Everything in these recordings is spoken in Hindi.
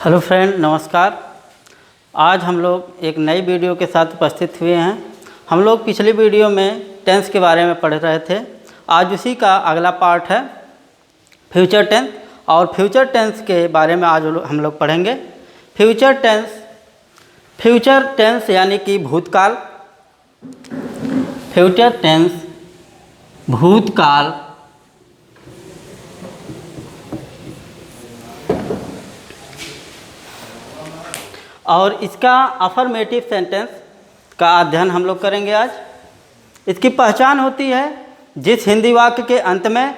हेलो फ्रेंड, नमस्कार। आज हम लोग एक नई वीडियो के साथ उपस्थित हुए हैं। हम लोग पिछली वीडियो में टेंस के बारे में पढ़ रहे थे। आज उसी का अगला पार्ट है फ्यूचर टेंस, और फ्यूचर टेंस के बारे में आज हम लोग पढ़ेंगे। फ्यूचर टेंस यानी कि भूतकाल। फ्यूचर टेंस भूतकाल और इसका अफर्मेटिव सेंटेंस का अध्ययन हम लोग करेंगे आज। इसकी पहचान होती है जिस हिंदी वाक्य के अंत में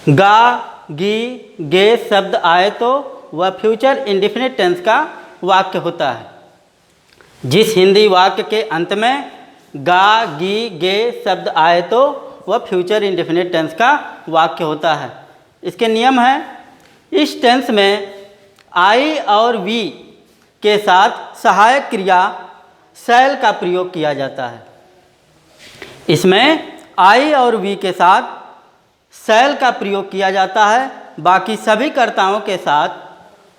गा, गी, गे शब्द आए तो वह फ्यूचर इंडेफिनिट टेंस का वाक्य होता है। जिस हिंदी वाक्य के अंत में गा, गी, गे शब्द आए तो वह फ्यूचर इंडेफिनिट टेंस का वाक्य होता है। इसके नियम हैं, इस टेंस में आई और वी के साथ सहायक क्रिया शैल का प्रयोग किया जाता है। इसमें आई और वी के साथ शैल का प्रयोग किया जाता है, बाकी सभी कर्ताओं के साथ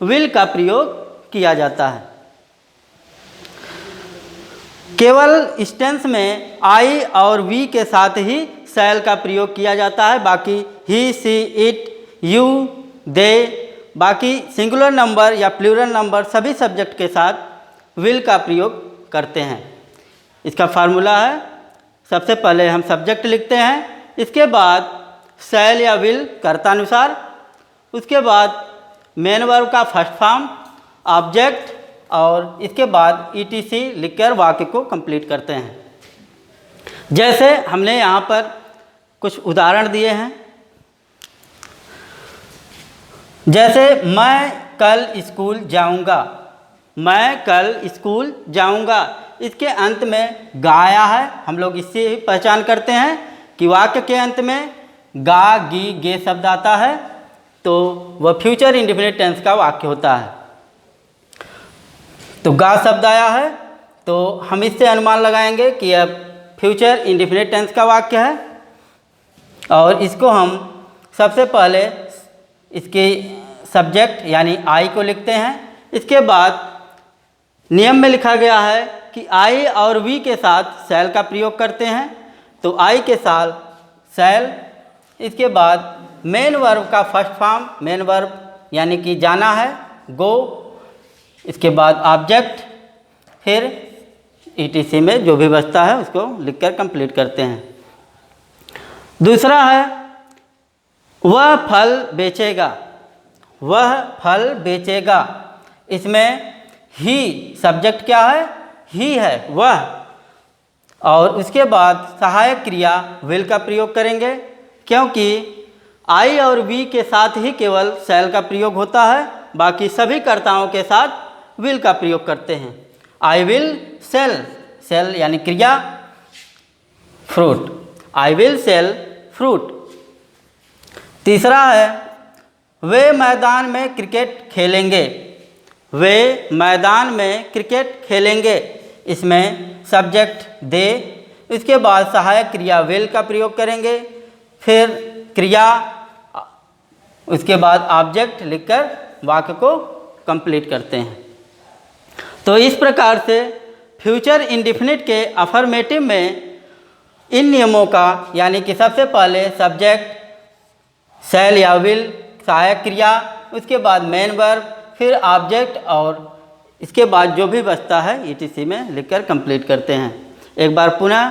विल का प्रयोग किया जाता है। केवल इस टेंस में आई और वी के साथ ही शैल का प्रयोग किया जाता है, बाकी ही, सी, इट, यू, दे, बाकी सिंगुलर नंबर या प्लूरल नंबर सभी सब्जेक्ट के साथ विल का प्रयोग करते हैं। इसका फार्मूला है, सबसे पहले हम सब्जेक्ट लिखते हैं, इसके बाद शैल या विल कर्तानुसार, उसके बाद मेन वर्ब का फर्स्ट फॉर्म, ऑब्जेक्ट, और इसके बाद ईटीसी लिखकर वाक्य को कंप्लीट करते हैं। जैसे हमने यहाँ पर कुछ उदाहरण दिए हैं, जैसे मैं कल स्कूल जाऊंगा। मैं कल स्कूल जाऊंगा, इसके अंत में गा आया है। हम लोग इससे ही पहचान करते हैं कि वाक्य के अंत में गा, गी, गे शब्द आता है तो वह फ्यूचर इंडेफिनिट टेंस का वाक्य होता है। तो गा शब्द आया है तो हम इससे अनुमान लगाएंगे कि यह फ्यूचर इंडेफिनिट टेंस का वाक्य है। और इसको हम सबसे पहले इसके सब्जेक्ट यानी आई को लिखते हैं। इसके बाद नियम में लिखा गया है कि आई और वी के साथ शैल का प्रयोग करते हैं, तो आई के साथ शैल, इसके बाद मेन वर्ब का फर्स्ट फॉर्म, मेन वर्ब यानी कि जाना है, गो, इसके बाद ऑब्जेक्ट, फिर ईटीसी में जो भी बचता है उसको लिखकर कंप्लीट करते हैं। दूसरा है वह फल बेचेगा। वह फल बेचेगा, इसमें ही सब्जेक्ट क्या है, ही है, वह, और उसके बाद सहायक क्रिया विल का प्रयोग करेंगे, क्योंकि आई और वी के साथ ही केवल शैल का प्रयोग होता है, बाकी सभी कर्ताओं के साथ विल का प्रयोग करते हैं। आई विल सेल, सेल यानी क्रिया, fruit, I will sell fruit. तीसरा है वे मैदान में क्रिकेट खेलेंगे। वे मैदान में क्रिकेट खेलेंगे, इसमें सब्जेक्ट दे, इसके बाद सहायक क्रिया विल का प्रयोग करेंगे, फिर क्रिया, उसके बाद ऑब्जेक्ट लिखकर वाक्य को कंप्लीट करते हैं। तो इस प्रकार से फ्यूचर इंडेफिनिट के अफर्मेटिव में इन नियमों का, यानी कि सबसे पहले सब्जेक्ट, शैल या विल, सहायक क्रिया, उसके बाद मेन वर्ब, फिर ऑब्जेक्ट, और इसके बाद जो भी बचता है ईटीसी में लिखकर कंप्लीट करते हैं। एक बार पुनः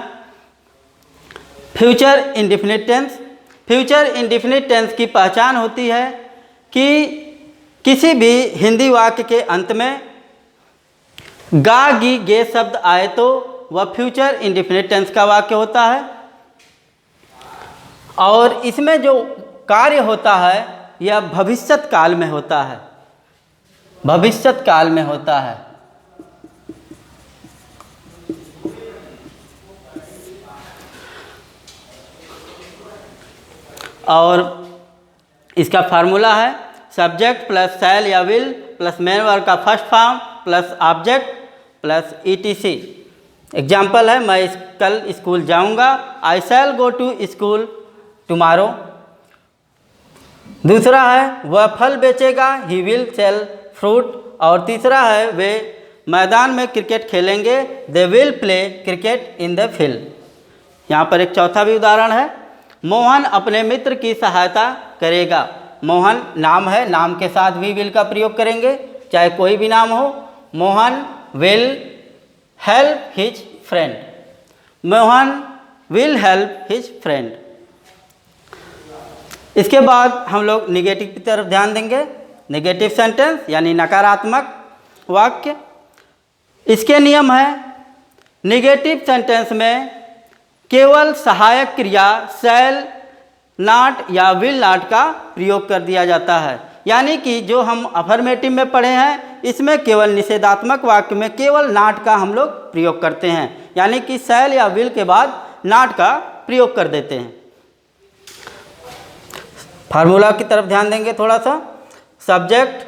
future indefinite tense. Future indefinite tense की पहचान होती है कि किसी भी हिंदी वाक्य के अंत में गा, गी, गे शब्द आए तो वह फ्यूचर इंडेफिनिट टेंस का वाक्य होता है। और इसमें जो कार्य होता है यह भविष्यत काल में होता है, भविष्यत काल में होता है। और इसका फार्मूला है सब्जेक्ट प्लस शैल या विल प्लस मेन वर्ब का first form plus object plus etc. Example है, मैं कल स्कूल जाऊंगा, आई शैल गो टू स्कूल टुमारो। दूसरा है वह फल बेचेगा, ही विल सेल फ्रूट। और तीसरा है वे मैदान में क्रिकेट खेलेंगे, they will play cricket in the field. यहाँ पर एक चौथा भी उदाहरण है, मोहन अपने मित्र की सहायता करेगा। मोहन नाम है, नाम के साथ भी विल का प्रयोग करेंगे, चाहे कोई भी नाम हो। Mohan will help his friend, Mohan will help his friend. इसके बाद हम लोग निगेटिव की तरफ ध्यान देंगे। नेगेटिव सेंटेंस यानी नकारात्मक वाक्य। इसके नियम है, निगेटिव सेंटेंस में केवल सहायक क्रिया शैल, नॉट या विल नॉट का प्रयोग कर दिया जाता है। यानी कि जो हम अफर्मेटिव में पढ़े हैं इसमें केवल निषेधात्मक वाक्य में केवल नॉट का हम लोग प्रयोग करते हैं, यानी कि शैल या विल के बाद नॉट का प्रयोग कर देते हैं। फार्मूला की तरफ ध्यान देंगे थोड़ा सा। सब्जेक्ट,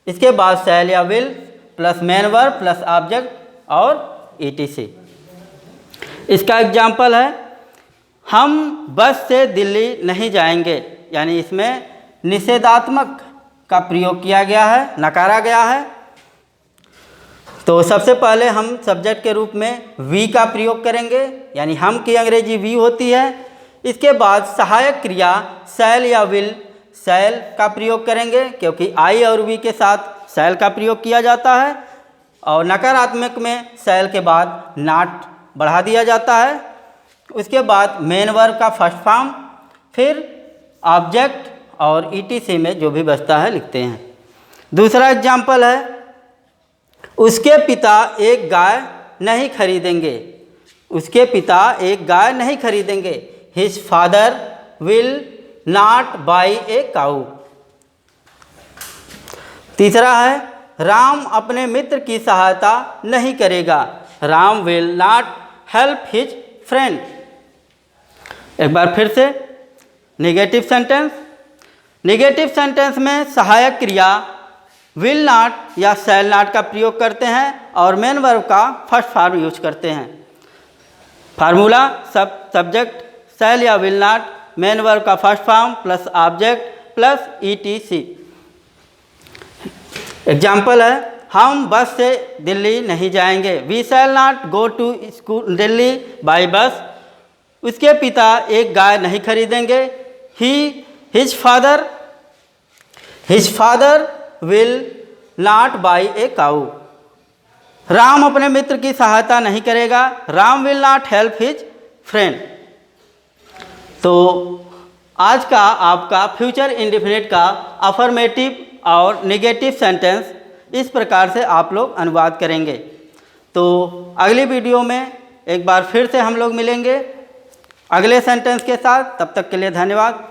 इसके बाद शैल या will plus main verb plus object और ईटीसी। इसका एग्जाम्पल है, हम बस से दिल्ली नहीं जाएंगे, यानी इसमें निषेधात्मक का प्रयोग किया गया है, नकारा गया है। तो सबसे पहले हम सब्जेक्ट के रूप में वी का प्रयोग करेंगे, यानी हम की अंग्रेजी वी होती है। इसके बाद सहायक क्रिया शैल या विल, शैल का प्रयोग करेंगे क्योंकि आई और वी के साथ शैल का प्रयोग किया जाता है। और नकारात्मक में शैल के बाद नॉट बढ़ा दिया जाता है। उसके बाद मेन वर्ब का फर्स्ट फॉर्म, फिर ऑब्जेक्ट और ईटीसी में जो भी बचता है लिखते हैं। दूसरा एग्जाम्पल है, उसके पिता एक गाय नहीं खरीदेंगे, उसके पिता एक गाय नहीं खरीदेंगे। His father will not buy a cow. तीसरा है, राम अपने मित्र की सहायता नहीं करेगा, Ram will not help his friend. एक बार फिर से नेगेटिव सेंटेंस। नेगेटिव सेंटेंस में सहायक क्रिया विल नॉट या शैल नॉट का प्रयोग करते हैं और मेन वर्ब का फर्स्ट फॉर्म यूज करते हैं। फार्मूला, सब्जेक्ट शैल या विल नॉट, मेन वर्ब का first form plus object plus etc. Example है, हम बस से दिल्ली नहीं जाएंगे, we shall not go to school Delhi by bus. उसके पिता एक गाय नहीं खरीदेंगे, his father will not buy a cow. Ram अपने मित्र की सहायता नहीं करेगा, Ram will not help his friend. तो आज का आपका फ्यूचर इंडेफिनिट का अफर्मेटिव और नेगेटिव सेंटेंस इस प्रकार से आप लोग अनुवाद करेंगे। तो अगली वीडियो में एक बार फिर से हम लोग मिलेंगे अगले सेंटेंस के साथ। तब तक के लिए धन्यवाद।